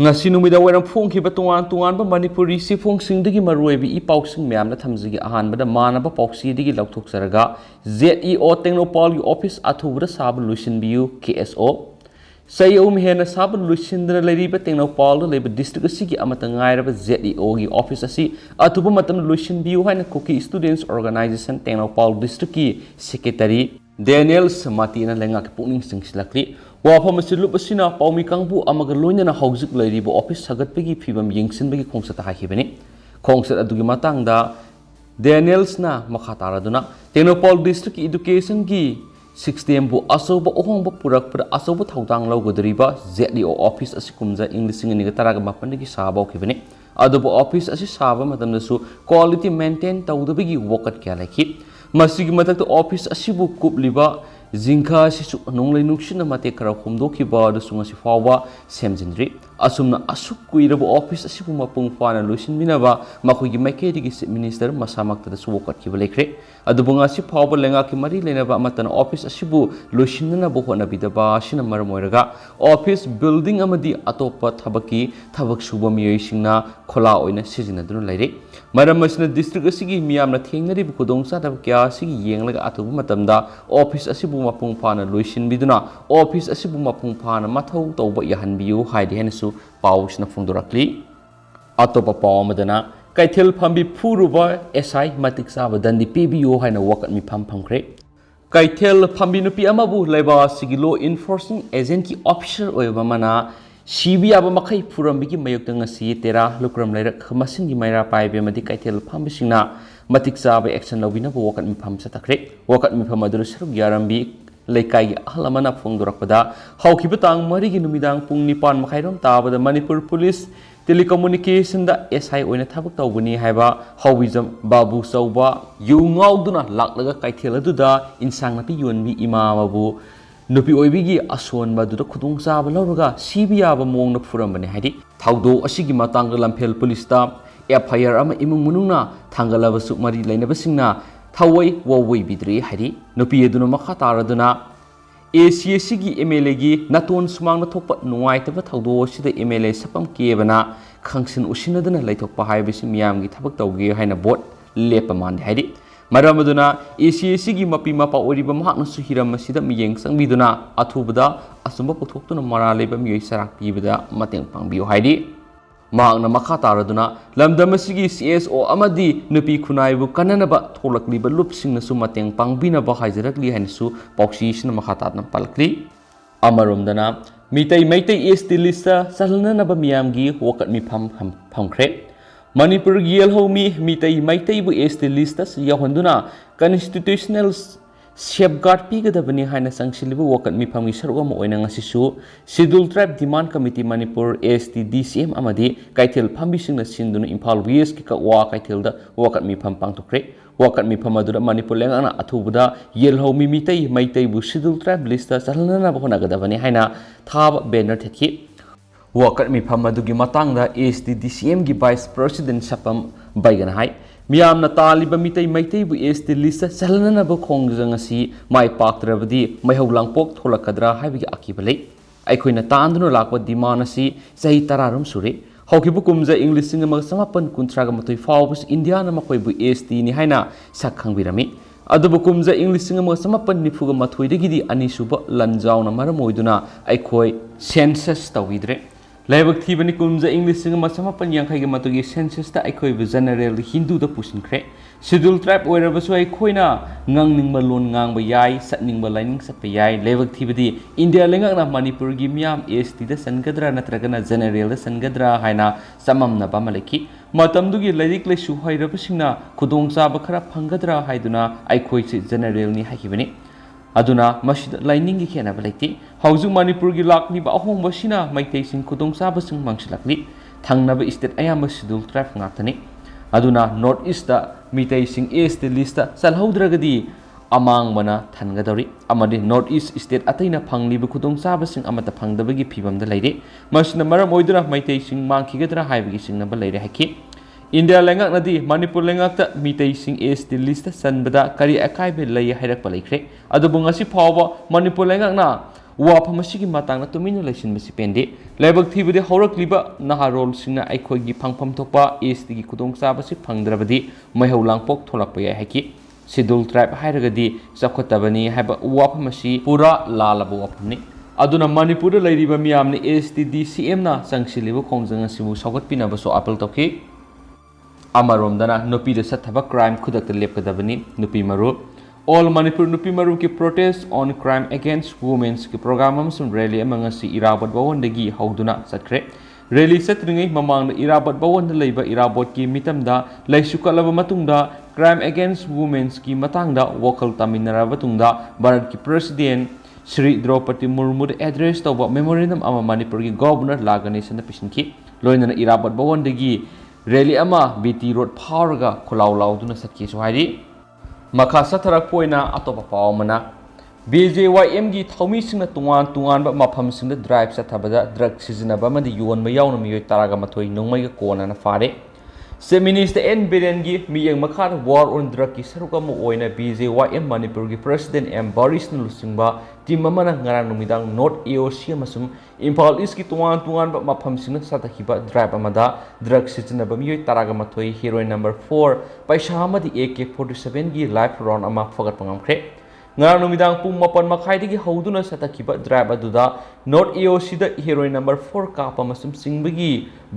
ngasi numida waram phongkhiba tungan Manipuri sifungsingdagi maruibi I pausing myamna thamjigi ahanbada manaba pausidigi lauthokjaraga ZEO Technopol gi office athubra sab luisinbiu KSO sayum hena sab luisindra leriba Technopol leba district asigi amata ngairaba ZEO gi office asi athuba matam luisinbiu haina Koki Students Organization Technopol district ki secretary Daniel Samatina lenga ke pungning singsilakli wafam silup asina paumi kangbu amaga loinana hauzik leiribo office sagatpegi phibam yengsinbegi khongsata hakhibani khongsat adugi matangda Daniels na makataraduna Technopol district education gi 6thSep bu asoba ohongba purakpra asoba thaudang lawgodriba ZEO office asikumja inglising ni taraga mapandagi saba khibani adubo office asi saba matamdasu quality maintain tawdabegi wokat kya lakhi masigi matakta office asibu kupliba Zinka sisu nonglai nuksina mate kara khumdoki ba da sunga si phaoba semjindri asumna asuk kuirabo office asibu mapung fana luisin binaba makhoi gi maikedi gi minister masamakta da suwokat ki balekre adubunga si phaoba lenga ki mari lenaba matana office asibu luisinna bo hona bidaba sina marmoiraga office building amadi atopa thabaki thabak suba miyoi singna khola oina sijina dun laire maram asina district asigi miyamna thengnari bu kodongsa da kya asigi yenglaga atubu matamda office asibu mapung phana luisin biduna office asibu mapung phana mathau tawba yahanbiu haidi henasu pausna phungdorakli atopa pawmadana kaithel phambi phuruba SI matik saba dandi PBO haina wakat mi phamkhre kaithel phambi nupi amabu laiba sigi law enforcing agent ki officer oiba mana CBI aba makai purambigi mayokta ngasi tera lukram lairak masingi maira paibe madi kaithel phambi singna matik saba action lobina bo wakat mi pham satakre wakat mi pham aduru saruk yarambi leikai ahlamana phongdorakpada haukiba tang marigi numidang pung nipan makhairom tabada Manipur police telecommunication da SI oina thabak tawbani haiba hawizam babu sauba yu ngauduna laklaga kaithel aduda insang napi yonbi imababu nupi oibigi aswan baduda khudung saba lawraga CBI ba mongna purambani haidi thaudo asigi matang lamphel police ta FIR ama imung munungna thangalabasuk mari lainabasingna thawai wawai bidri haidi nupi eduna makha taraduna ACS gi MLA gi naton sumangna thokpa nuwaitaba thaudo sida MLA sapam kebana khangsin usinadana laithokpa haibisi miyam gi thabak tawge haina bot lepa mande haidi maramaduna ACS gi mapi mapa oriba mahakna suhiram masida miyeng sangbiduna athubada asumba pothoktuna mara leba miyoi sarak pibada mateng pangbiyo haidi Maang na makataraduna lamdam asigi CSO amadi nupi khunaibu kananaba tholakliba lupsing na sumateng pangbinaba haijarakli hainasu pauksisna makhatatna palakli amaromdana mitai ST lista salnanaba miyamgi wakat mi phamkhre Manipur giel homi mitai bu ST lista yahonduna constitutional safeguard pigadabani haina sangshilibu wakat mi phamgi sarugama oina ngasisu scheduled tribe demand committee Manipur ST DCM amadi kaithel phambisingna sinduna Imphal West ki wa kaithel da wakat mi pham pangthokre wakat mi pham adura Manipur lengana athubuda yelhomi mitai bu scheduled tribe list salnana bahona gadabani haina thab banner thekhi wakat mi pham adugi matangda ST DCM gi vice president sapam baigana hai Miyamna taliba mitai bu ST list salnana ba khongjang asi mai paktrabadi maihau langpok tholakadra haibigi akibalei aikoina tanduna lakwa demand asi sahi tararum sure haukibu kumja English singa samapan kuntraga matoi phaobus India na makoi bu ST ni haina sakhangbirami adubu kumja English singa samapan nifuga mathoi degidi ani suba lanjauna maramoiduna aikoi census tawidre Laibak thibani kumja English singa masamapan yankhai ga matugi census ta aikoi bu general Hindu da pusinkre scheduled tribe oirabasu aikoina ngangningba lon ngangba yai satningba lining satpa yai laibak thibadi India lengakna Manipur gi miyam ST da sangadra natragana general da sangadra haina samamna bamaleki matamdugi lairik laisu hairabasingna khudongchaba khara phangadra haiduna aikoi se general ni hakibani aduna masjid lining gi khena balai hauju Manipur gi lakni ba ahong basina maitai sing khudong saba sing mangsilakli thangnaba state ayam scheduled tribe ngaktani aduna north east da mitai sing ST list salhaudragadi amang mana thangadori amadi north east state ataina phangli bu khudong saba sing amata phangdabagi phibam da laire masna maram oiduna maitai sing mangkhigadra haibagi sing na laire haki India lengak nadi Manipur lengak ta mitai sing ST list sanbada kari akai be lai hairak palaikre adubung asi phaoba Manipur lengak na वाफम असिगी मातांगना तुमिना लैसिनबसि पेंदे लाइबक थीबदे हौरक्लिबा नहारोलसिंगना अैखोइगी फंगफम थोकपा एसटीगी खुदोंचाबसि फंगद्रबदि मैहौ लांगपोक थोलकपा याय हाइकि schedule tribe हाइरगदि चखोतबनी हाइबा वाफम असि पूरा लालब वाफमनि अदुना Manipur लैरिबा मियामनि STDCM ना चंगसिलिबु खोंजंग असिबु सौगतपिनबसु appeal तौखि अमरोमदना नुपीद सथबा crime खुदक लेपकदबनी नुपी मरु all Manipur नुपी मरु की protest on crime against women's की programme अमसुम rally अमंगसी इराबत बवंदगी हौदुना चतख्रे rally चत्रिंगै ममांग इराबत बवंद लैबा इराबत की मितमदा लैसुकलब मतुंगदा crime against women's की मतंगदा वखल तामिनरब तुंगदा भारत की president Shri Draupadi Murmu address तौब memorandum अमा मणिपुर की गवर्नर लागनेसन पिसनखि लोइनना इराबत बवंदगी रैली अमा बीटी रोड फावरगा खुलाव लाउदुना सत्किसु हाइरि मखा सथरकपोइना अतोपा पावमना BJYM की थौमीसिंगना तुंगान तुंगानबा मफमसिंगदा ड्राइव सथबदा ड्रग सिजनबा अमदि योनबा यावना मियोय तरागा मथोय नोंमैगा कोनाना फारे चीफ मिनिस्टर एन बिरेन की मियंग मखार वार ऑन ड्रग की सरुक अमा ओइना BJYM मणिपुर की प्रेसिडेंट एम बारिसना लुसिंगबा टीम अमना ngarang नुमिदांग नॉर्थ AOC अमसुम इम्फाल ईस्ट की तुंगान तुंगानबा मफमसिंगना सतखिबा ड्राइव अमदा ड्रग सिजनबा मियोय तरागा मथोय हीरोइन नंबर 4 पैसा अमदि AK-47 की लाइफ राउंड अमा फगतपा ngamkhre ngarang नुमिदांग पुंग मपन मखाइदगी हौदुना सतखिबा ड्राइव अदुदा नॉर्थ AOC दा हीरोइन नंबर 4 काप अमसुम सिंगबगी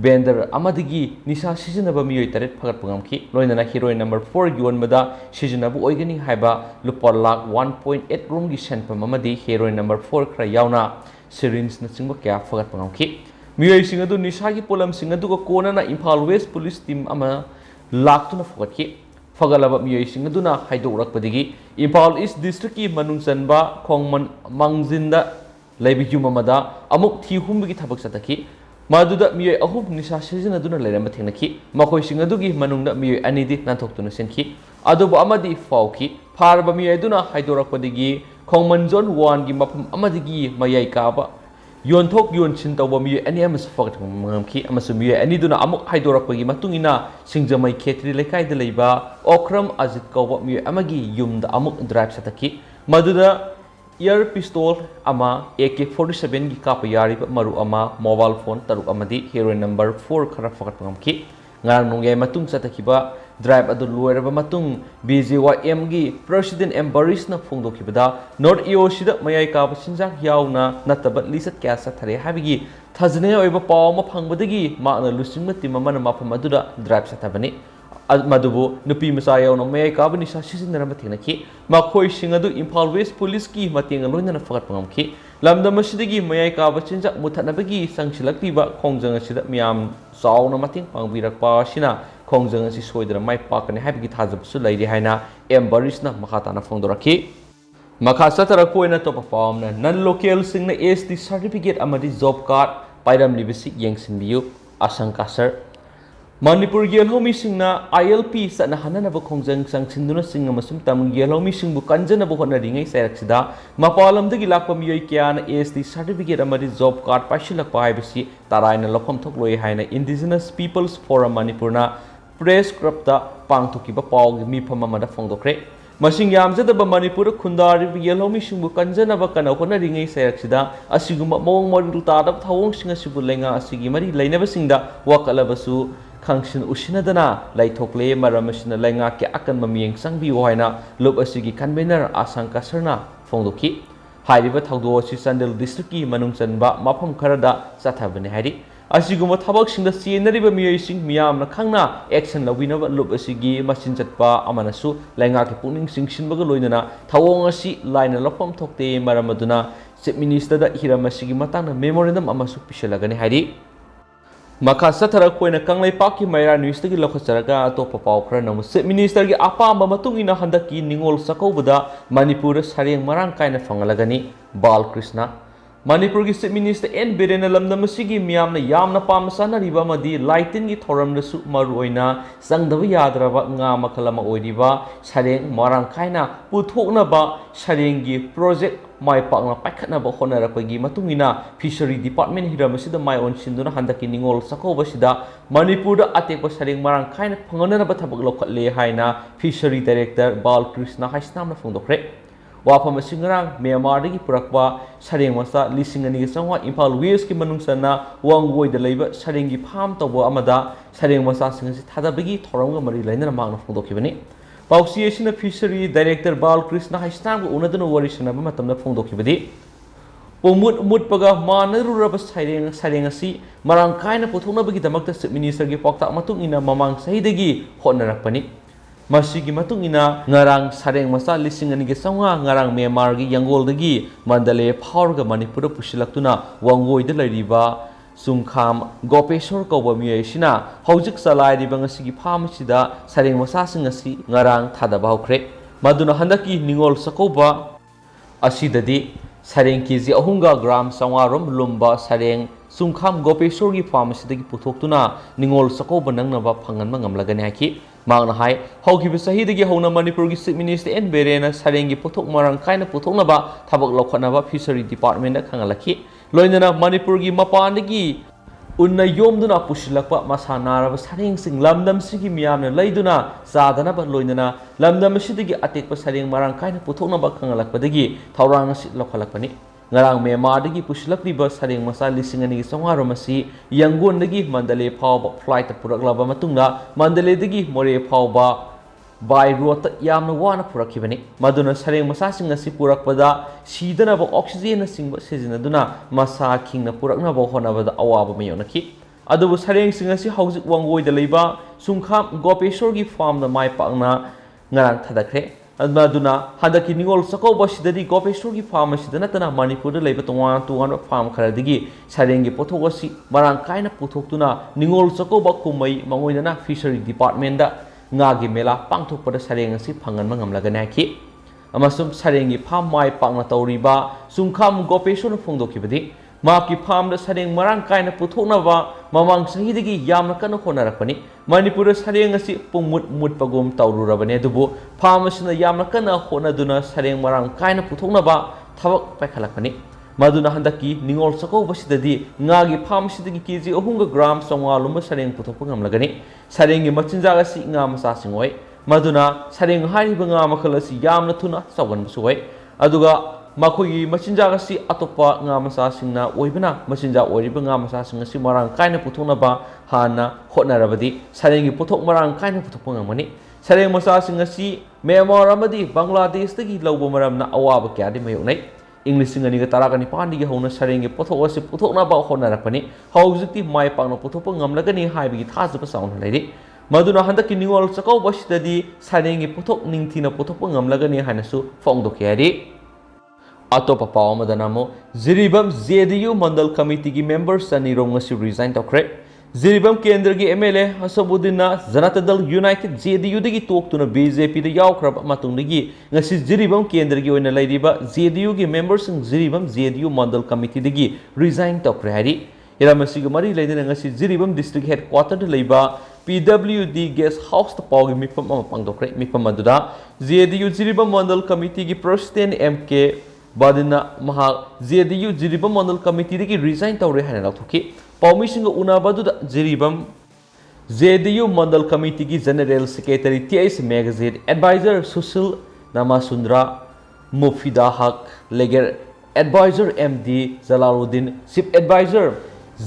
बेंडर अमदगी निशा सिजनबा मियोय तरेट फगतपा ngamखि लोइनना हीरोइन नंबर 4 योनबदा सिजनबा ओइगनी हाइबा लुपा लाख 1.8 रोम की सेंपम अमदि हीरोइन नंबर 4 खरा यावना सिरिंज न सिंगबा क्या फगतपा ngamखि मियोय सिंग अदु निशा की पोलम सिंग अदुगा कोनना इम्फाल वेस्ट पुलिस टीम अमा लाखतुना फगतखि फगलब मियोय सिंग अदुना हाइदोरकपदगी इम्फाल ईस्ट डिस्ट्रिक्ट की मनुंग चनबा खोंगमन मंगजिंदा लैबि युम अमदा अमुक थी हुमबगी थबक सतखि मादुदा मियोय अहुम निशा सिजन अदुना लैरम थेंगनखि मखोय सिंग अदुगी मनुंगदा मियोय अनिदि नाथोक्तुना सेनखि अदुबो अमदि फावखि फारबा मियोय अदुना हाइदोरकपदगी खोंगमन जोन 1 की मफम अमदगी मयाय काबा योनथोक योनसिन तौबा मियोय अनि अमस फगत ngamखि अमसु मियोय अनिदुना अमुक हाइदोरकपगी मतुंगिना सिंगजमै खेत्री लेखाइदा लैबा ओख्रम अजित कौबा मियोय अमगी युमदा अमुक ड्राइव सतखि मदुदा एयर पिस्तोल अमा AK-47 की काप यारिबा मरु अमा मोबाइल फोन तरुक अमदि हीरोइन नंबर 4 खरा फगत ngamखि ngarang nungye matung सतखिबा ड्राइव अदु लोयरबा मतुंग BJYM की प्रेसिडेंट एम बारिसना फोंदोखिबदा नॉर्थ AOC दा मयाय काबा सिंजाक यावना नतबा लिसत क्या सथरे हाबिगी थजने ओइबा पाव मा फंगबदगी माना लुसिंग टीम अमना मफम अदुदा ड्राइव सथबनी मदुबो नुपी मचा यावना मयाय काबा निशा सिजनरम थेंगनखि मखोय सिंग अदु इम्फाल वेस्ट पुलिस की मतेंग लोइनना फगत ngamखि लमदम असिदगी मयाय काबा सिंजाक मुथनबगी संगसिलक्तिबा खोंजंग असिदा मियाम चावना मतेंग पांगबिरकपा सिना खोंजंग असि सोइदरा माइ पाकने हाबिगी थाजबसु लैरि हाइना एम बारिसना मखाताना फोंदोरखि मखा सतरकपोइना तोपा पावमना नन लोकल सिंगना ST सर्टिफिकेट अमदि जॉब कार्ड पाइरम लिबिसि येंगसिनबियु आशंका सर मणिपुर गेलहोमी सिंगना ILP सना हननब खोंजंग संगसिंदुना सिंग अमसुम तम गेलहोमी सिंगबु कंजनब होनरिङै सैरक्सिदा मपालमदगी लाकपा मियोय क्याना ST सर्टिफिकेट अमदि जॉब कार्ड पाइसिलकपा हाइबसि तारायना लफम थोकलोय हाइना इंडिजिनस पीपल्स फोरम मणिपुरना प्रेस क्लबता पांगथोकिबा पावगी मिफम अमदा फोंदोखरे मसिंग यामजदबा मणिपुर खुंदारि येलहोमी सिंगबु कंजनब कना होनरिङै सैरक्सिदा असिगुम मोंग मोरिल तादब थावोंग सिंग असिबु लेंगा असिगी मरि लैनबसिंगदा वाकलबसु खांसिन उसिनदना लाइथोकले मरमसिना लेंगा के अकन ममियंग संगबियो हाइना लोब असिगी कन्वेनर आशंका सरना फोंदोखि हाइरिबा थावदो असि चंदेल डिस्ट्रिक्ट की मनुंग चनबा मफम खरदा चथाबने हाइरि असिगुम थबकसिंग चेनरिबा मियोयसिंग मियामना खंगना एक्शन लविनबा लोब असिगी मसिन चटपा अमनसु लेंगा के पुनिंग सिंगसिनबगा लोइनना थावोंग असि लाइन लफम थोकते मरमदुना चीफ मिनिस्टर दा हिरम असिगी मतांगना मेमोरेंडम अमसु पिसलगने हाइरि मखा सथरकपोइना कंगलैपाकि मैरा न्यूज़दगी लखचरगा अतोपा पाव खरा नमु चीफ मिनिस्टर की अपांबा मतुंगिना हंदकी निंगोल सकौबदा मणिपुर सरेंग मरांग कायना फंगलगनी बालकृष्ण मणिपुर की चीफ मिनिस्टर एन बिरेन लमदमसिगी मियामना यामना पाम सनरिबा मदि लाइटिन की थौरमदसु मरुओइना संगदब याद्रबा nga मखलमा ओइरिबा सरेंग मरांग कायना पुथोकनबा सरेंग की प्रोजेक्ट माइ पाकना पाइखनबा होनरकपगी मतुंगिना फिशरी डिपार्टमेंट हिरमसिदा माइ ओनसिंदुना हंदकी निंगोल सकौबसिदा मणिपुर अतेक सरेंग मरांग कायना फंगनबा थबक लोखले हाइना फिशरी डायरेक्टर बालकृष्ण हाइसनामना फोंदोखरे ꯋꯥꯐꯝ ꯑꯁꯤ ꯉꯔꯥꯡ ꯃ꯭ꯌꯥꯟꯃꯥꯔꯗꯒꯤ ꯄꯨꯔꯛꯄ ꯁꯔꯦꯡ ꯃꯆꯥ 2,200 ꯏꯝꯐꯥꯜ ꯋꯦꯁꯀꯤ ꯃꯅꯨꯡꯆꯟꯅ ꯋꯥꯡꯒꯣꯏꯗ ꯂꯩꯕ ꯁꯔꯦꯡꯒꯤ ꯐꯥꯔꯝ ꯇꯧꯕ ꯑꯃꯗ ꯁꯔꯦꯡ ꯃꯆꯥꯁꯤꯡ ꯑꯁꯤ ꯊꯥꯗꯕꯒꯤ ꯊꯧꯔꯝꯒ ꯃꯔꯤ ꯂꯩꯅꯅ ꯃꯍꯥꯛꯅ ꯐꯣꯡꯗꯣꯛꯈꯤꯕꯅꯤ꯫ ꯄꯥꯎꯆꯦ ꯑꯁꯤꯅ ꯐꯤꯁꯔꯤ ꯗꯥꯏꯔꯦꯛꯇꯔ ꯕꯥꯜꯀ꯭ꯔꯤꯁꯅ ꯍꯥꯏꯁꯇꯥꯝꯒ ꯎꯅꯗꯨꯅ ꯋꯥꯔꯤ ꯁꯥꯟꯅꯕ ꯃꯇꯝꯗ ꯐꯣꯡꯗꯣꯛꯈꯤꯕꯗꯤ ꯄꯨꯡꯃꯨꯠ ꯃꯨꯠꯄꯒ ꯃꯥꯟꯅꯔꯨꯔꯕ ꯁꯔꯦꯡ ꯑꯁꯤ ꯃꯔꯥꯡ ꯀꯥꯏꯅ ꯄꯨꯊꯣꯛꯅꯕꯒꯤꯗꯃꯛꯇ ꯆꯤꯞ ꯃꯤꯅꯤꯁꯇꯔꯒꯤ ꯄꯥꯎꯇꯥꯛ ꯃꯇꯨꯡ ꯏꯟꯅ ꯃꯃꯥꯡ ꯆꯍꯤꯗꯒꯤ ꯍꯣꯠꯅꯔꯛꯄꯅꯤ꯫ ꯃꯁꯤꯒꯤ ꯃꯇꯨꯡ ꯏꯟꯅ ꯉꯔꯥꯡ ꯁꯔꯦꯡ ꯃꯆꯥ 2,200 ꯉꯔꯥꯡ ꯃ꯭ꯌꯥꯟꯃꯥꯔꯒꯤ ꯌꯥꯡꯒꯣꯜꯗꯒꯤ ꯃꯟꯗꯂꯦ ꯐꯥꯎꯔꯒ ꯃꯅꯤꯄꯨꯔꯗ ꯄꯨꯁꯤꯜꯂꯛꯇꯨꯅ ꯋꯥꯡꯒꯣꯏꯗ ꯂꯩꯔꯤꯕ ꯆꯨꯡꯈꯥꯝ ꯒꯣꯄꯦꯁꯣꯔ ꯀꯧꯕ ꯃꯤꯑꯣꯏ ꯑꯁꯤꯅ ꯍꯧꯖꯤꯛ ꯆꯂꯥꯏꯔꯤꯕ ꯉꯁꯤꯒꯤ ꯐꯥꯔꯝ ꯑꯁꯤꯗ ꯁꯔꯦꯡ ꯃꯆꯥꯁꯤꯡ ꯑꯁꯤ ꯉꯔꯥꯡ ꯊꯥꯗꯕ ꯍꯧꯈ꯭ꯔꯦ꯫ ꯃꯗꯨꯅ ꯍꯟꯗꯛꯀꯤ ꯅꯤꯉꯣꯜ ꯆꯥꯛꯀꯧꯕ ꯑꯁꯤꯗꯗꯤ ꯁꯔꯦꯡ KG 3 ꯒ꯭ꯔꯥꯝ 900 ꯔꯣꯝ ꯂꯨꯝꯕ ꯁꯔꯦꯡ ꯆꯨꯡꯈꯥꯝ ꯒꯣꯄꯦꯁꯣꯔꯒꯤ ꯐꯥꯔꯝ ꯑꯁꯤꯗꯒꯤ ꯄꯨꯊꯣꯛꯇꯨꯅ ꯅꯤꯉꯣꯜ ꯆꯥꯛꯀꯧꯕ ꯅꯪꯅꯕ ꯐꯪꯍꯟꯕ ꯉꯝꯂꯒꯅꯤ ꯍꯥꯏꯈꯤ꯫ ꯃꯍꯥꯛꯅ ꯍꯥꯏ ꯍꯧꯈꯤꯕ ꯆꯍꯤꯗꯒꯤ ꯍꯧꯅ ꯃꯅꯤꯄꯨꯔꯒꯤ ꯆꯤꯞ ꯃꯤꯅꯤꯁꯇꯔ ꯑꯦꯟ ꯕꯤꯔꯦꯟꯅ ꯁꯔꯦꯡꯒꯤ ꯄꯣꯠꯊꯣꯛ ꯃꯔꯥꯡ ꯀꯥꯏꯅ ꯄꯨꯊꯣꯛꯅꯕ ꯊꯕꯛ ꯂꯧꯈꯠꯅꯕ ꯐꯤꯁꯔꯤ ꯗꯤꯄꯥꯔꯠꯃꯦꯟꯠꯗ ꯈꯪꯍꯜꯂꯛꯈꯤ꯫ ꯂꯣꯏꯅꯅ ꯃꯅꯤꯄꯨꯔꯒꯤ ꯃꯄꯥꯟꯗꯒꯤ ꯎꯟꯅ ꯌꯣꯝꯗꯨꯅ ꯄꯨꯁꯤꯜꯂꯛꯄ ꯃꯁꯥ ꯅꯥꯔꯕ ꯁꯔꯦꯡꯁꯤꯡ ꯂꯝꯗꯝꯁꯤꯒꯤ ꯃꯤꯌꯥꯝꯅ ꯂꯩꯗꯨꯅ ꯆꯥꯗꯅꯕ ꯂꯣꯏꯅꯅ ꯂꯝꯗꯝ ꯑꯁꯤꯗꯒꯤ ꯑꯇꯦꯛꯄ ꯁꯔꯦꯡ ꯃꯔꯥꯡ ꯀꯥꯏꯅ ꯄꯨꯊꯣꯛꯅꯕ ꯈꯪꯍꯜꯂꯛꯄꯗꯒꯤ ꯊꯧꯔꯥꯡ ꯑꯁꯤ ꯂꯧꯈꯠꯂꯛꯄꯅꯤ꯫ ꯉꯔꯥꯡ ꯃ꯭ꯌꯥꯟꯃꯥꯔꯗꯒꯤ ꯄꯨꯁꯤꯜꯂꯛꯂꯤꯕ ꯁꯔꯦꯡ ꯃꯆꯥ 2,200 ꯔꯣꯝ ꯑꯁꯤ ꯌꯥꯡꯒꯣꯟꯗꯒꯤ ꯃꯟꯗꯂꯦ ꯐꯥꯎꯕ ꯐ꯭ꯂꯥꯏꯠꯇ ꯄꯨꯔꯛꯂꯕ ꯃꯇꯨꯡꯗ ꯃꯟꯗꯂꯦꯗꯒꯤ ꯃꯣꯔꯦ ꯐꯥꯎꯕ ꯕꯥꯏ ꯔꯣꯗꯇ ꯌꯥꯝꯅ ꯋꯥꯅ ꯄꯨꯔꯛꯈꯤꯕꯅꯤ꯫ ꯃꯗꯨꯅ ꯁꯔꯦꯡ ꯃꯆꯥꯁꯤꯡ ꯑꯁꯤ ꯄꯨꯔꯛꯄꯗ ꯁꯤꯗꯅꯕ ꯑꯣꯛꯁꯤꯖꯦꯟꯅꯆꯤꯡꯕ ꯁꯤꯖꯤꯟꯅꯗꯨꯅ ꯃꯁꯥ ꯈꯤꯡꯅ ꯄꯨꯔꯛꯅꯕ ꯍꯣꯠꯅꯕꯗ ꯑꯋꯥꯕ ꯃꯥꯌꯣꯛꯅꯈꯤ꯫ ꯑꯗꯨꯕꯨ ꯁꯔꯦꯡꯁꯤꯡ ꯑꯁꯤ ꯍꯧꯖꯤꯛ ꯋꯥꯡꯒꯣꯏꯗ ꯂꯩꯕ ꯆꯨꯡꯈꯥꯝ ꯒꯣꯄꯦꯁꯣꯔꯒꯤ ꯐꯥꯔꯝꯗ ꯃꯥꯏ ꯄꯥꯛꯅ ꯉꯔꯥꯡ ꯊꯥꯗꯈ꯭ꯔꯦ꯫ ꯃꯗꯨꯅ ꯍꯟꯗꯛꯀꯤ ꯅꯤꯉꯣꯜ ꯆꯥꯛꯀꯧꯕ ꯑꯁꯤꯗꯗꯤ ꯒꯣꯄꯦꯁꯣꯔꯒꯤ ꯐꯥꯔꯝ ꯑꯁꯤꯗ ꯅꯠꯇꯅ ꯃꯅꯤꯄꯨꯔꯗ ꯂꯩꯕ ꯇꯣꯉꯥꯟ ꯇꯣꯉꯥꯟꯕ ꯐꯥꯔꯝ ꯈꯔꯗꯒꯤ ꯁꯔꯦꯡꯒꯤ ꯄꯣꯠꯊꯣꯛ ꯑꯁꯤ ꯃꯔꯥꯡ ꯀꯥꯏꯅ ꯄꯨꯊꯣꯛꯇꯨꯅ ꯅꯤꯉꯣꯜ ꯆꯥꯛꯀꯧꯕ ꯀꯨꯝꯍꯩ ꯃꯉꯣꯏꯗꯅ ꯐꯤꯁꯔꯤ ꯗꯤꯄꯥꯔꯠꯃꯦꯟꯠꯗ ꯉꯥꯒꯤ ꯃꯦꯂꯥ ꯄꯥꯡꯊꯣꯛꯄꯗ ꯁꯔꯦꯡ ꯑꯁꯤ ꯐꯪꯍꯟꯕ ꯉꯝꯂꯒꯅꯤ ꯍꯥꯏꯈꯤ꯫ ꯑꯃꯁꯨꯡ ꯁꯔꯦꯡꯒꯤ ꯐꯥꯔꯝ ꯃꯥꯏ ꯄꯥꯛꯅ ꯇꯧꯔꯤꯕ ꯆꯨꯡꯈꯥꯝ ꯒꯣꯄꯦꯁꯣꯔꯅ ꯐꯣꯡꯗꯣꯛꯈꯤꯕꯗꯤ ꯃꯍꯥꯛꯀꯤ ꯐꯥꯔꯝꯗ ꯁꯔꯦꯡ ꯃꯔꯥꯡ ꯀꯥꯏꯅ ꯄꯨꯊꯣꯛꯅꯕ ꯃꯃꯥꯡ ꯆꯍꯤꯗꯒꯤ ꯌꯥꯝꯅ ꯀꯟꯅ ꯍꯣꯠꯅꯔꯛꯄꯅꯤ꯫ ꯃꯅꯤꯄꯨꯔꯗ ꯁꯔꯦꯡ ꯑꯁꯤ ꯄꯨꯡꯃꯨꯠ ꯃꯨꯠꯄꯒꯨꯝ ꯇꯧꯔꯨꯔꯕꯅꯤ ꯑꯗꯨꯕꯨ ꯐꯥꯔꯝ ꯑꯁꯤꯅ ꯌꯥꯝꯅ ꯀꯟꯅ ꯍꯣꯠꯅꯗꯨꯅ ꯁꯔꯦꯡ ꯃꯔꯥꯡ ꯀꯥꯏꯅ ꯄꯨꯊꯣꯛꯅꯕ ꯊꯕꯛ ꯄꯥꯏꯈꯠꯂꯛꯄꯅꯤ꯫ ꯃꯗꯨꯅ ꯍꯟꯗꯛꯀꯤ ꯅꯤꯉꯣꯜ ꯆꯥꯛꯀꯧꯕꯁꯤꯗꯗꯤ ꯉꯥꯒꯤ ꯐꯥꯔꯝ ꯑꯁꯤꯗꯒꯤ KG 3 ꯒ꯭ꯔꯥꯝ 900 ꯂꯨꯝꯕ ꯁꯔꯦꯡ ꯄꯨꯊꯣꯛꯄ ꯉꯝꯂꯒꯅꯤ꯫ ꯁꯔꯦꯡꯒꯤ ꯃꯆꯤꯟꯖꯥꯛ ꯑꯁꯤ ꯉꯥ ꯃꯆꯥꯁꯤꯡ ꯑꯣꯏ꯫ ꯃꯗꯨꯅ ꯁꯔꯦꯡ ꯍꯥꯏꯔꯤꯕ ꯉꯥ ꯃꯈꯜ ꯑꯁꯤ ꯌꯥꯝꯅ ꯊꯨꯅ ꯆꯥꯎꯒꯟꯕꯁꯨ ꯑꯣꯏ꯫ ꯑꯗꯨꯒ ꯃꯈꯣꯏꯒꯤ ꯃꯆꯤꯟꯖꯥꯛ ꯑꯁꯤ ꯑꯇꯣꯞꯄ ꯉꯥ ꯃꯆꯥꯁꯤꯡꯅ ꯑꯣꯏꯕꯅ ꯃꯆꯤꯟꯖꯥꯛ ꯑꯣꯏꯔꯤꯕ ꯉꯥ ꯃꯆꯥꯁꯤꯡ ꯑꯁꯤ ꯃꯔꯥꯡ ꯀꯥꯏꯅ ꯄꯨꯊꯣꯛꯅꯕ ꯍꯥꯟꯅ ꯍꯣꯠꯅꯔꯕꯗꯤ ꯁꯔꯦꯡꯒꯤ ꯄꯣꯠꯊꯣꯛ ꯃꯔꯥꯡ ꯀꯥꯏꯅ ꯄꯨꯊꯣꯛꯄ ꯉꯝꯒꯅꯤ꯫ ꯁꯔꯦꯡ ꯃꯆꯥꯁꯤꯡ ꯑꯁꯤ ꯃ꯭ꯌꯥꯟꯃꯥꯔ ꯑꯃꯗꯤ ꯕꯪꯒ꯭ꯂꯥꯗꯦꯁꯇꯒꯤ ꯂꯧꯕ ꯃꯔꯝꯅ ꯑꯋꯥꯕ ꯀꯌꯥꯗꯤ ꯃꯥꯌꯣꯛꯅꯩ꯫ ꯏꯪ 2019 ꯍꯧꯅ ꯁꯔꯦꯡꯒꯤ ꯄꯣꯠꯊꯣꯛ ꯑꯁꯤ ꯄꯨꯊꯣꯛꯅꯕ ꯍꯣꯠꯅꯔꯛꯄꯅꯤ꯫ ꯍꯧꯖꯤꯛꯇꯤ ꯃꯥꯏ ꯄꯥꯛꯅ ꯄꯨꯊꯣꯛꯄ ꯉꯝꯂꯒꯅꯤ ꯍꯥꯏꯕꯒꯤ ꯊꯥꯖꯕ ꯆꯥꯎꯅ ꯂꯩꯔꯤ꯫ ꯃꯗꯨꯅ ꯍꯟꯗꯛꯀꯤ ꯅꯤꯉꯣꯜ ꯆꯥꯛꯀꯧꯕ ꯑꯁꯤꯗꯗꯤ ꯁꯔꯦꯡꯒꯤ ꯄꯣꯠꯊꯣꯛ ꯅꯤꯡꯊꯤꯅ ꯄꯨꯊꯣꯛꯄ ꯉꯝꯂꯒꯅꯤ ꯍꯥꯏꯅꯁꯨ ꯐꯣꯡꯗꯣꯛꯈꯤ ꯍꯥꯏꯔꯤ꯫ ꯑꯇꯣꯞꯄ ꯄꯥꯎ ꯑꯃꯗꯅ ꯑꯃꯨꯛ ꯖꯤꯔꯤꯕꯝ JDU ꯃꯟꯗꯜ ꯀꯃꯤꯇꯤꯒꯤ ꯃꯦꯝꯕꯔ 200 ꯔꯣꯝ ꯉꯁꯤ ꯔꯤꯖꯥꯏꯟ ꯇꯧꯈ꯭ꯔꯦ꯫ ꯖꯤꯔꯤꯕꯝ ꯀꯦꯟꯗ꯭ꯔꯒꯤ MLA ꯑꯁꯕꯨꯗꯤꯟꯅ ꯖꯅꯇꯥ ꯗꯜ ꯌꯨꯅꯥꯏꯇꯦꯗ JDUꯗꯒꯤ ꯇꯣꯛꯇꯨꯅ BJPꯗ ꯌꯥꯎꯈ꯭ꯔꯕ ꯃꯇꯨꯡꯗꯒꯤ ꯉꯁꯤ ꯖꯤꯔꯤꯕꯝ ꯀꯦꯟꯗ꯭ꯔꯒꯤ ꯑꯣꯏꯅ ꯂꯩꯔꯤꯕ JDUꯒꯤ ꯃꯦꯝꯕꯔꯁꯤꯡ ꯖꯤꯔꯤꯕꯝ JDU ꯃꯟꯗꯜ ꯀꯃꯤꯇꯤꯗꯒꯤ ꯔꯤꯖꯥꯏꯟ ꯇꯧꯈ꯭ꯔꯦ ꯍꯥꯏꯔꯤ꯫ ꯍꯤꯔꯝ ꯑꯁꯤꯒ ꯃꯔꯤ ꯂꯩꯅꯅ ꯉꯁꯤ ꯖꯤꯔꯤꯕꯝ ꯗꯤꯁꯇ꯭ꯔꯤꯛ ꯍꯦꯗꯀ꯭ꯋꯥꯇꯔꯗ ꯂꯩꯕ PWD ꯒꯦꯁꯠ ꯍꯥꯎꯁꯇ ꯄꯥꯎꯒꯤ ꯃꯤꯐꯝ ꯑꯃ ꯄꯥꯡꯊꯣꯛꯈ꯭ꯔꯦ꯫ ꯃꯤꯐꯝ ꯑꯗꯨꯗ JDU ꯖꯤꯔꯤꯕꯝ ꯃꯟꯗꯜ ꯀꯃꯤꯇꯤꯒꯤ ꯄ꯭ꯔꯁꯤꯗꯦꯟꯠ MK ꯕꯥꯗꯤꯟꯅ ꯃꯍꯥꯛ JDU ꯖꯤꯔꯤꯕꯝ ꯃꯟꯗꯜ ꯀꯃꯤꯇꯤꯗꯒꯤ ꯔꯤꯖꯥꯏꯟ ꯇꯧꯔꯦ ꯍꯥꯏꯅ ꯂꯥꯎꯊꯣꯛꯈꯤ꯫ ꯄꯥꯎꯃꯤꯁꯤꯡꯒ ꯎꯅꯕꯗꯨꯗ JDU ꯃꯟꯗꯜ ꯀꯃꯤꯇꯤꯒꯤ general secretary TH Megajin adviser Sushil ꯅꯃꯥꯁꯨꯟꯗ꯭ꯔ ꯃꯨꯐꯤꯗꯥ ꯍꯛ legal adviser MD Jalaluddin chief adviser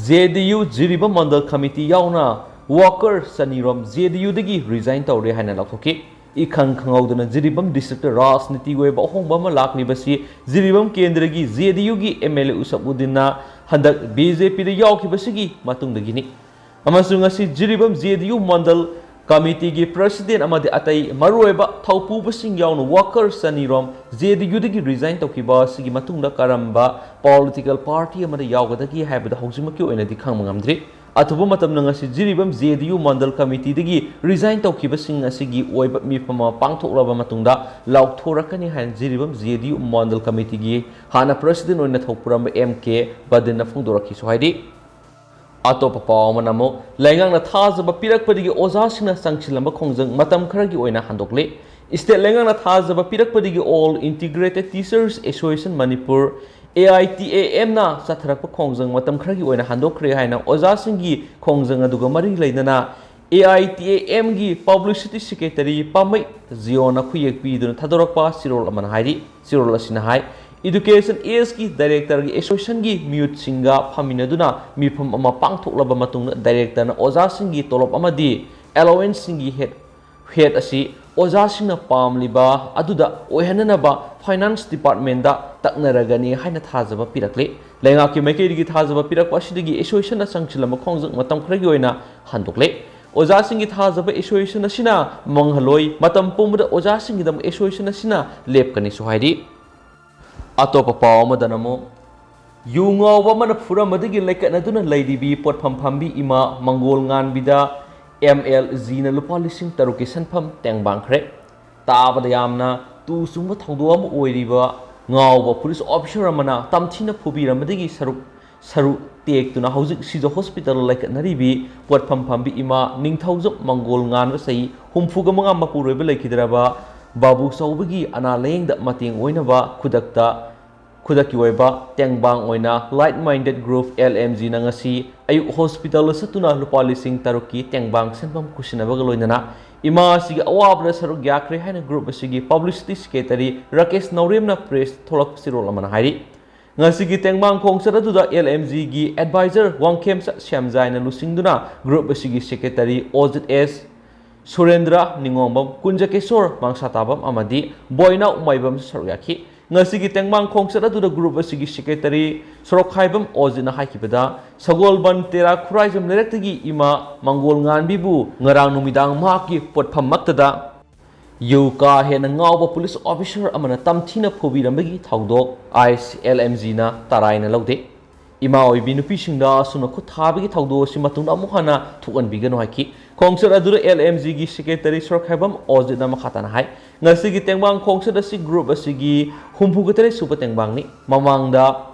JDU Jiribam mandal committee ꯌꯥꯎꯅ ꯋꯥꯀꯔ 200 ꯔꯣꯝ JDUꯗꯒꯤ ꯔꯤꯖꯥꯏꯟ ꯇꯧꯔꯦ ꯍꯥꯏꯅ ꯂꯥꯎꯊꯣꯛꯈꯤ꯫ इखंग खंगौदना जिरीबम डिस्ट्रिक्ट राजनीति ओइबा अहोंबा लाक्लिबसी जिरीबम केंद्रगी JDU की MLA उसबुद्दीनना हंदक BJP दा यावखिबसिगी मतुंगदगिनी अमसुंग असि जिरीबम JDU मंडल कमिटी की प्रेसिडेंट अमदि अतै मरुओइबा थौपुबसिंग यावनु वर्कर सनीरोम JDU दगी रिजाइन तौखिबा सिगी मतुंगदा करंबा पॉलिटिकल पार्टी अमदि यावगदगी हाइबदा हौजिमकि ओइनदि खंगम ngamdri अथुबा मतमना ngasi Jiribam JDU mandal committee दगी रिजाइन तौखिबसिंग असिगी ओइबा मिफमा पांगथोकलबा मतुंगदा लाउथोरकनी हाइन जिरीबम JDU मंडल कमिटी की हाना प्रेसिडेंट ओइना थौपुरम MK बदिन फोंदोरखि सोहाइदि अतोप पावमनमो लैंगांगना थाजब पिरकपदिगी ओजासिंगना संगसिलंबा खोंजंग मतम खरगी ओइना हंदोकले स्टेट लैंगांगना थाजब पिरकपदिगी all integrated teachers association Manipur AITAM ना चथरप खोंजंग मतम खरगी ओइना हंदोकरे हाइना ओजासिंगी खोंजंग अदुगा मरि लैनना AITAM gi Publicity Secretary Pamai Ziona Kuyek Pidun Tadorapa Sirol Amanhari, Sirol Asinahai, Education AS ki Director gi Association gi Mute Singa Paminaduna, Mipam Ama Pangtok Labamatung Director na Oza Singi Tolop Amadi, Allowance Singi Head Asi, Oza Singa Pam Liba, Aduda, Ohananaba, Finance Department da Taknaragani, Haina Tazaba Pirakle, Langaki Makiri Tazaba Pirak Washidigi, Association Sanctilama Kong Matam Kregoina, Handokle. Oza Singi Tazaba Association Asina, Monghaloi, Matam Pumda Oza Singidam Association Asina, Lepkani Suhaidi. Atopa Pao Madanamo Yunga Waman Pura Madigi like another lady be pot pambi ima Mongol Ngan Bida ML Zina Lupalising Tarukisan Pam Tang Bankre Taba the Yamna, two Sumba Tangduam Oiriva, Ngawa police officer Ramana, Tamtina Pubi Ramadigi Saru take to housing she's a hospital like Naribi, what Pampambi Ima, Ning Tauzuk Mongol Ngan Vasai, whom Fugamanga Mapurebe like Hidraba, Babu Saubigi, Ana laying that Mating Oinaba, Kudakta, Kudakiweba, Tangbang Oina, Light Minded Group LMZ Nangasi, Ayu Hospital Satuna Lupalising Taruki, Tangbang, Senpam Kushinabagaloinana, Ima Siga Awabra Saru Gyakre Hana Group Sigi, Publicity Secretary, Rakesh Naurimna Press, Tolak Sirolamana Hari. Ngasigi Tangbang Kong Saratuda LMZ gi Advisor Wangkem Shamzai na Lusingduna Group Sigi Secretary OZS Surendra Ningombam Kunjakesor Mangsatabam Amadi Boyna Umaibam Saryaki Ngasigi Tangbang Kong Saratuda Group Sigi Secretary Sorokhaibam Ozina Haikibada Sagol Ban Tera Kuraizam Lerektagi Ima Mongol Ngan Bibu Ngarang Numidang Maki Pot Pamaktada Yuka Hena Ngawa police officer Amana Tamtina Pobirambagi Taudok IAS LMZ na Taraina Laude Ima Oibi Nupishinda Sunako Tabigi Taudo Simatuna Muhana Tuan Bigano Haki Kongsar Adura LMZ gi Secretary Sorkhabam Ozina Makatana Hai Ngasigi Tangbang Kongsar Asi Group Asigi Humpugatare Super Tangbang ni Mamangda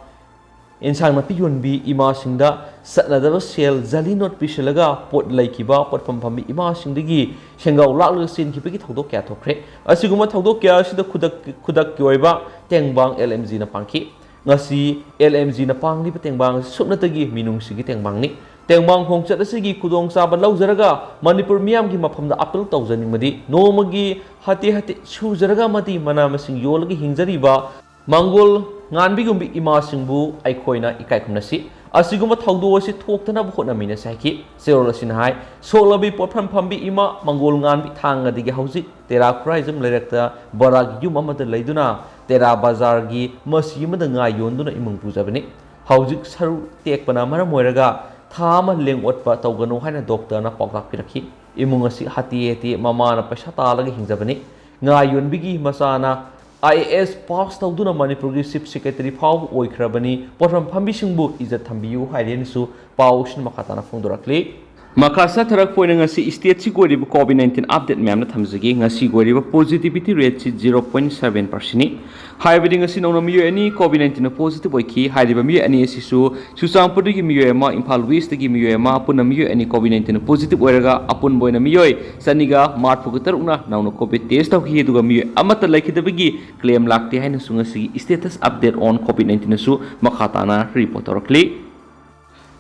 Insang Napi Yonbi Ima Singda Satnadaba Sel Zali Not Pishalaga Pot Laikiba Pot Pampami Ima Singdigi Shengau Laklu Sin Kipiki Taudo Kya Tokre Asiguma Taudo Kya Sida Kudak Kyoiba Tangbang LMZ na Pangki Ngasi LMZ na Pangli pa Tangbang Supnatagi Minung Sigi Tangbang ni Tangbang Kongsat Asigi Kudong Saban Lauzaraga Manipur Miyam ki Mapamda Apel Tauzaning Madi Nomagi Hati Suzaraga Madi Manamasing Yolagi Hingzariba Mongol Nganbigumbi Ima Singbu Aikoina Ikaikumnasi Asiguma Taudo si Toktana Bukona Mina Saki Serosinhai Solabi Potpam Pambi Ima Mongol Nganbi Tanga Digi Hausi Tera Kuraizam Director Barag Yumamada Laiduna Tera Bazargi Masima the Nga Yonduna Imung Puzabani Hausik Saru Take Panamara Moiraga Tama Ling Watpa Togano Hana Doctor na Pogak Piraki Imungasi Hati Mamana Pashata Lagi Hinzabani Nga Yonbigi Masana IAS pass touduna Manipur Chief Secretary Phao oikhrabani Potram Phambisingbu Izat Thambiyu Hairensu Paushin Makatana Phongdorakli Makasa Tharak Poina ngasi state si goriba COVID-19 update myamna thamjagi ngasi goriba positivity rate si 0.7% ni haibadi ngasi nongna miyo ani COVID-19 na positive oiki haiba miyo ani sisu Chusampur gi miyo ema Imphal West gi miyo ema apuna miyo ani COVID-19 na positive oiraga apun boina miyo saniga March pugutar una nauna COVID test tawhi duga miyo amata laikidabagi claim lakti haina sungasi status update on COVID-19 na su makhatana report orakli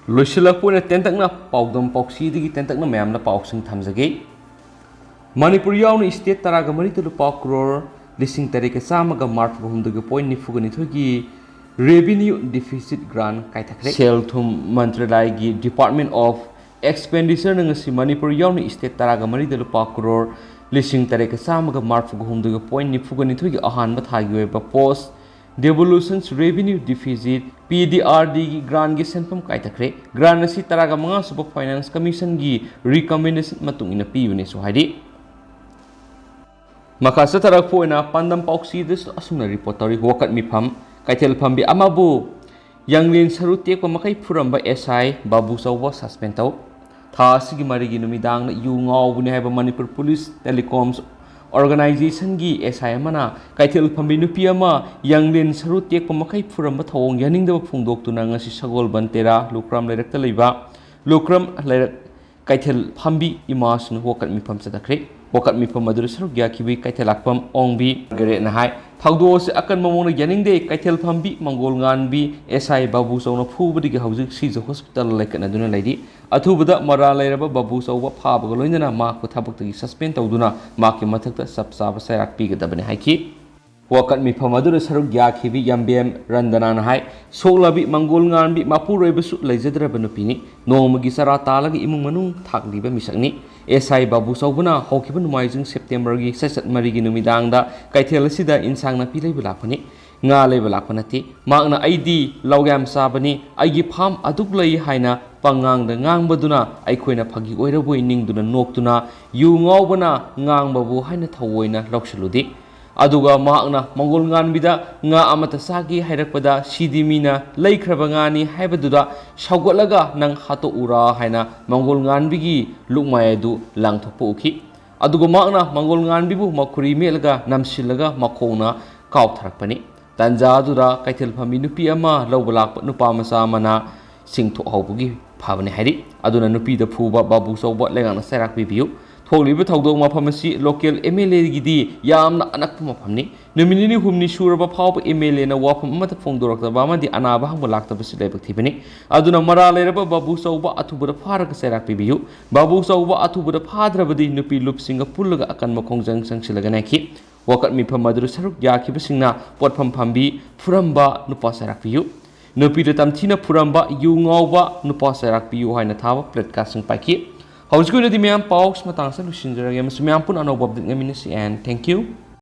Loisilakpuna tentakna paudam pauksi tentakna mayamna pauksing thamjage Manipur yauna state taraga mari tu pa crore lising tarika samaga march bahumdaga point nifugani thogi revenue deficit grant kaithakre sel thum mantralai gi Department of Expenditure ngasi Manipur yauna state taraga mari tu pa crore lising tarika samaga march bahumdaga point nifugani thogi ahan bathagi ba post Devolutions Revenue Deficit PDRD gi grant gi senpam kaithakre grant asi taraga manga Super Finance Commission gi recommendation matung ina piyune so haidi makasa tarak poina pandam pauksi des asuna reportari wakat mifam kaithel phambi amabu yanglin saru tek pa makai phuramba SI babu sawba suspend taw tha sigi mari gi numidang na yu ngaw buni haiba Manipur Police Telecoms Organization gi SI mana kaithel phambi nupi ama yanglin saru tek pa makai phuramba thawong yaningda phungdok tuna ngasi sagol bantera lukram leirakta leiba lukram leirak kaithel phambi imasnu wokat mifam sadakre wokat mifam maduru saruk yakibi kaithel akpam ongbi gare na hai thaudo se akan mamona yaning de kaithel phambi mangol nganbi SI babu sawna phubadi ge hauzik sija hospital lekana duna laidi athubada mara lairaba babu sawba phabaga loinana ma ko thabak suspend tawduna ma ki mathakta sabsaba sairak pigadabane haiki wakat mifam aduna saruk yakibi yambem randana na hai soklabi mangol nganbi mapuroibasu leijadraba nupini nongmagi sara talaga imung manung thakliba misakni SI babu sawbuna hawkiba numaijing September gi sasat marigi numidangda kaithel asida insang na pilai bulakpani nga leiba lakpanati magna aidi lawgam sabani aigi pham aduk lei haina pangang da ngangbaduna aikhoina phagi oiraboi ningduna noktuna yu ngawbana ngangbabu haina thawoina lawsaludi aduga magna mangol nganbida nga amata sagi hairakpada sidimina leikraba ngani haibaduda saugotlaga nang hato ura haina mangol nganbigi lukmayadu langthokpa ukhi aduga magna mangol nganbibu makuri melga namsilaga makhona kautharakpani tanja adura kaithel phami nupi ama lawbalak nupa masa mana singtho hawbugi phabane hairi aduna nupi da phuba babu sawba lengana sairak bibiu tholiba thawdong mafamasi local MLA gidi yamna anakpa mafamni numinini humni suraba phawba MLA na wafam amata phongdoraktaba amadi anaba hangba laktabasi leibak thibani aduna mara leiraba babu sawba athubada pharaga sairak bibiu babu sawba athubada phadrabadi nupi lupsinga pullaga akan makhongjang sangsilaga nakhi wakat mifam maduru saruk yakibasingna potpham phambi phuramba nupa sairak biu nupi da tamthina phuramba yu ngawba nupa sairak biu haina thaba plate ka sing paiki how's going to the man paus matang sa lusin jara yam sumyam pun anobab ngam and thank you.